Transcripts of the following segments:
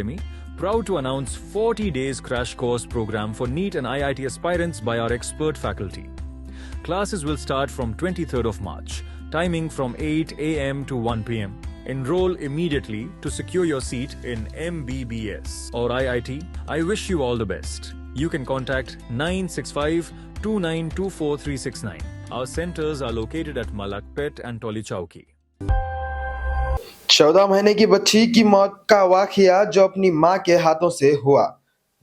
Academy, proud to announce 40 days crash course program for NEET and IIT aspirants by our expert faculty. Classes will start from 23rd of March, timing from 8 a.m. to 1 p.m. Enroll immediately to secure your seat in MBBS or IIT. I wish you all the best. You can contact 965 2924 Our centers are located at Malakpet and Toli Chowki. 14 महीने की बच्ची की मौत का वाकया जो अपनी मां के हाथों से हुआ।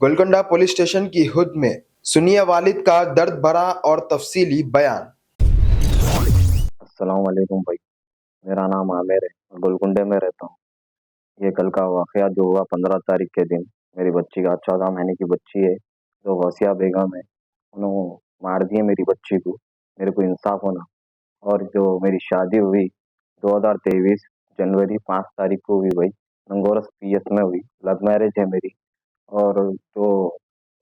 गोलकोंडा पुलिस स्टेशन की हुद में सुनिए वालिद का दर्द भरा और तफसीली बयान। अस्सलाम वालेकुम भाई, मेरा नाम आमिर है और गोलकुंडे में रहता हूँ। ये कल का वाकया जो हुआ 15 तारीख के दिन, मेरी बच्ची का 14 महीने की बच्ची है जो गौसिया बेगम है, उन्होंने मार दिए मेरी बच्ची को। मेरे को इंसाफ होना। और जो मेरी शादी हुई 2023 जनवरी 5 तारीख को हुई भाई, नंगोरस पीएस में हुई। लव मैरिज है मेरी। और जो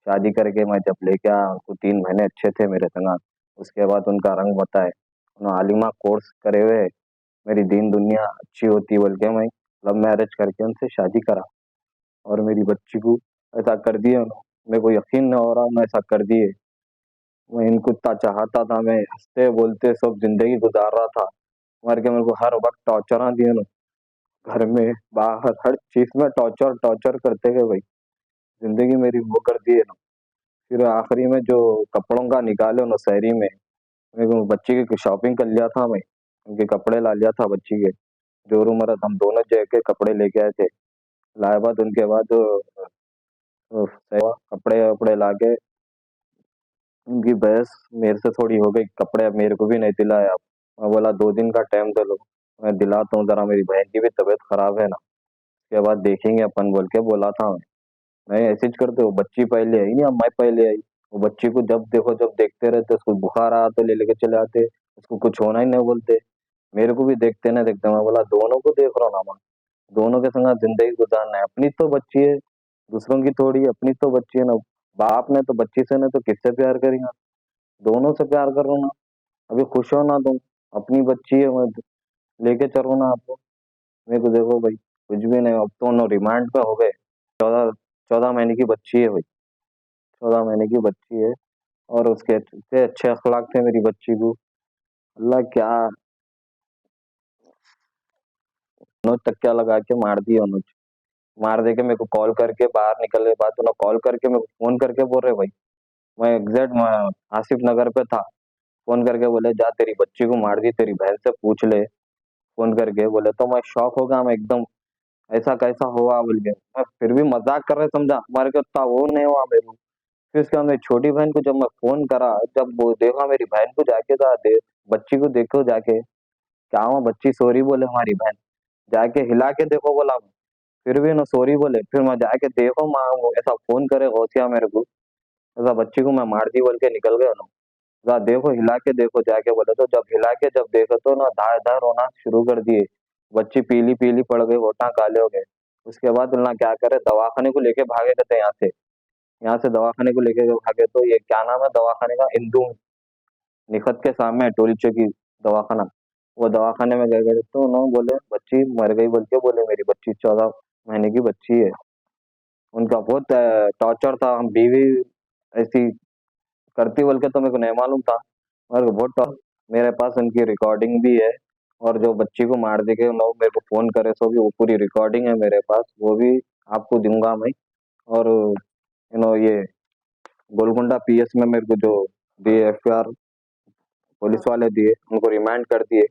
शादी करके मैं जब लेके आया उनको 3 महीने अच्छे थे मेरे संग। उसके बाद उनका रंग बताए, उन्होंने आलिमा कोर्स करे हुए मेरी दीन दुनिया अच्छी होती बोल के मैं लव मैरिज करके उनसे शादी करा और मेरी बच्ची को ऐसा कर दिया उन्होंने। मेरे को यकीन नहीं हो रहा मैं ऐसा कर दिए। मैं इनको इतना चाहता था, मैं हंसते बोलते सब जिंदगी गुजार रहा था, मर के मेरे को हर वक्त टॉर्चर दिए ना, घर में बाहर हर चीज में टॉर्चर टॉर्चर करते गए भाई। जिंदगी मेरी वो कर दिए ना। फिर आखिरी में जो कपड़ों का निकाले ना शहरी में, मेरे को बच्ची की शॉपिंग कर लिया था मैं, उनके कपड़े ला लिया था बच्ची के। जोरू मरद हम दोनों जगह कपड़े लेके आए थे। लाए बाद उनके बाद कपड़े वपड़े लाके उनकी बहस मेरे से थोड़ी हो गई। कपड़े अब मेरे को भी नहीं दिलाया। मैं बोला 2 दिन का टाइम दे लो, मैं दिलाता हूँ, जरा मेरी बहन की भी तबीयत खराब है ना, उसके बाद देखेंगे अपन बोल के बोला था मैं। नहीं ऐसे ही करते हो, बच्ची पहले आई या मैं पहले आई? वो बच्ची को जब देखो जब देखते रहते, उसको बुखार आया तो ले लेके चले आते, उसको कुछ होना ही नहीं बोलते। मेरे को भी देखते ना देखते, मैं बोला दोनों को देख रहा हूँ ना मैं, दोनों के संग जिंदगी गुजारना है। अपनी तो बच्ची है, दूसरों की थोड़ी, अपनी तो बच्ची है ना। बाप ने तो बच्ची से नहीं तो किससे प्यार करेंगे? दोनों से प्यार करो ना। अभी खुश हो ना तुम, अपनी बच्ची है, मैं लेके चलो ना आपको। मेरे को देखो भाई, कुछ भी नहीं। अब तो रिमांड पे हो गए। 14 महीने की बच्ची है भाई, 14 महीने की बच्ची है। और उसके इतने अच्छे अखलाक थे मेरी बच्ची को। अल्लाह क्या उन्होंने तकिया लगा के मार दिया उन्होंने। मार दे के मेरे को कॉल करके बाहर निकलने के बाद उन्होंने कॉल करके मेरे को फोन करके बोल रहे भाई, मैं एग्जैक्ट आसिफ नगर पे था। फोन करके बोले जा तेरी बच्ची को मार दी, तेरी बहन से पूछ ले। फोन करके बोले तो मैं शॉक हो गया, मैं एकदम ऐसा कैसा हुआ बोल के। मैं फिर भी मजाक कर रहे समझा, हमारे को इतना वो नहीं हुआ मेरे को। फिर उसके बाद मेरी छोटी बहन को जब मैं फोन करा, जब वो देखा मेरी बहन को जाके था बच्ची को देखो जाके, क्या हुआ बच्ची सॉरी बोले हमारी बहन, जाके हिला के देखो बोला। फिर भी ना सॉरी बोले। फिर मैं जाके देखो माँ वो ऐसा फोन करे गौसिया मेरे को, ऐसा बच्ची को मैं मार दी बोल के निकल गया ना। जरा देखो हिला के देखो जाके बोले, तो जब हिला के जब देखो तो ना धार धार रोना शुरू कर दिए। बच्ची पीली पीली पड़ गई, होठा काले हो गए। उसके बाद ना क्या करे, दवाखाने को लेके भागे थे यहाँ से। यहाँ से दवाखाने को लेके भागे तो ये क्या नाम है दवाखाने का, इंदू निखत के सामने है, टोली चौकी दवाखाना। वो दवाखाने में गए तो उन्होंने बोले बच्ची मर गई बोल के बोले, मेरी बच्ची 14 महीने की बच्ची है। उनका बहुत टॉर्चर था। हम बीवी ऐसी करती बोल के तो मेरे को नहीं मालूम था, और बहुत मेरे पास उनकी रिकॉर्डिंग भी है। और जो बच्ची को मार दे के लोग मेरे को फोन करे सो भी वो पूरी रिकॉर्डिंग है मेरे पास, वो भी आपको दूंगा मैं। और ये गोलकुंडा पीएस में मेरे को जो दिए एफआईआर पुलिस वाले दिए, उनको रिमांड कर दिए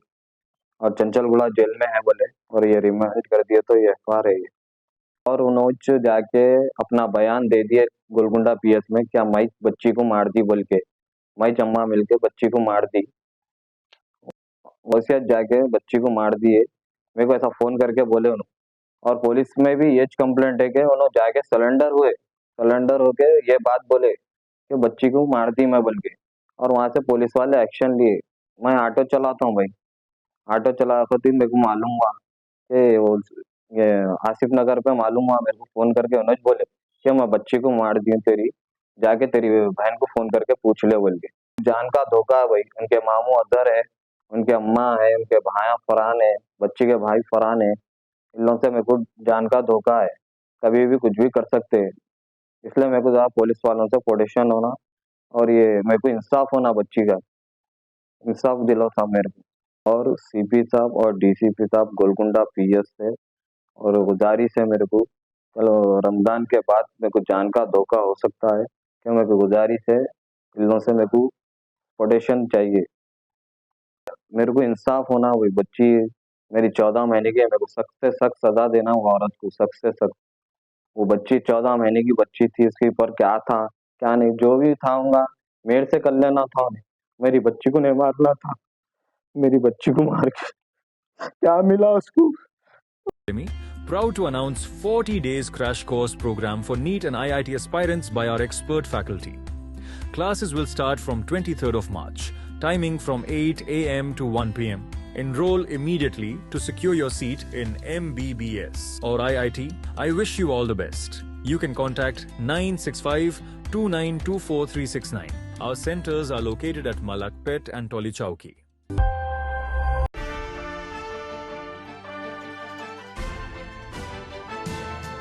और चंचलगुड़ा जेल में है बोले, और ये रिमांड कर दिए तो ये एफआईआर है ये। और उन्होंने जाके अपना बयान दे दिए गोलकुंडा पीएस में, क्या मैं बच्ची को मार दी बोल के, मैं चम्मा मिलके बच्ची को मार दी। वैसे जाके बच्ची को मार दिए, मेरे को ऐसा फोन करके बोले उन्होंने। और पुलिस में भी ये कंप्लेंट है कि उन्होंने जाके सरेंडर हुए, सरेंडर होके ये बात बोले कि बच्ची को मार दी मैं बोल के। और वहां से पुलिस वाले एक्शन लिए। मैं ऑटो चलाता हूँ भाई, ऑटो चला होती मेरे को मालूम हुआ कि वो ये आसिफ नगर पे मालूम हुआ मेरे को, फोन करके उन्होंने बोले कि मैं बच्ची को मार दी हूँ तेरी, जाके तेरी बहन को फोन करके पूछ ले बोल के। जान का धोखा है भाई। उनके मामू अदर है, उनके अम्मा है, उनके भाया फरहान है, बच्ची के भाई फरहान है। इन लोगों से मेरे को जान का धोखा है। कभी भी कुछ भी कर सकते हैं। इसलिए मेरे को ज़्यादा पुलिस वालों से प्रोटेक्शन होना और ये मेरे को इंसाफ होना, बच्ची का इंसाफ दिलाओ साहब मेरे को। और सीपी साहब और डीसीपी साहब गोलकुंडा पीएस से और गुजारिश है मेरे को, कल रमजान के बाद मेरे को जान का धोखा हो सकता है, क्या मेरे को गुजारिश है, इन लोगों से मेरे को प्रोटेक्शन चाहिए, मेरे को इंसाफ होना। वही बच्ची मेरी 14 महीने की है, मेरे को सख्त से सख्त सजा देना वो औरत को, सख्त से सख्त। वो बच्ची 14 महीने की बच्ची थी, उसके ऊपर क्या था क्या नहीं, जो भी था होगा मेरे से कर लेना था उन्हें, मेरी बच्ची को नहीं मारना था। मेरी बच्ची को मार के क्या मिला उसको? Academy, proud to announce 40 days crash course program for NEET and IIT aspirants by our expert faculty. Classes will start from 23rd of March, timing from 8 a.m. to 1 p.m. Enroll immediately to secure your seat in MBBS or IIT. I wish you all the best. You can contact 965 2924 369. Our centers are located at Malakpet and Toli Chowki.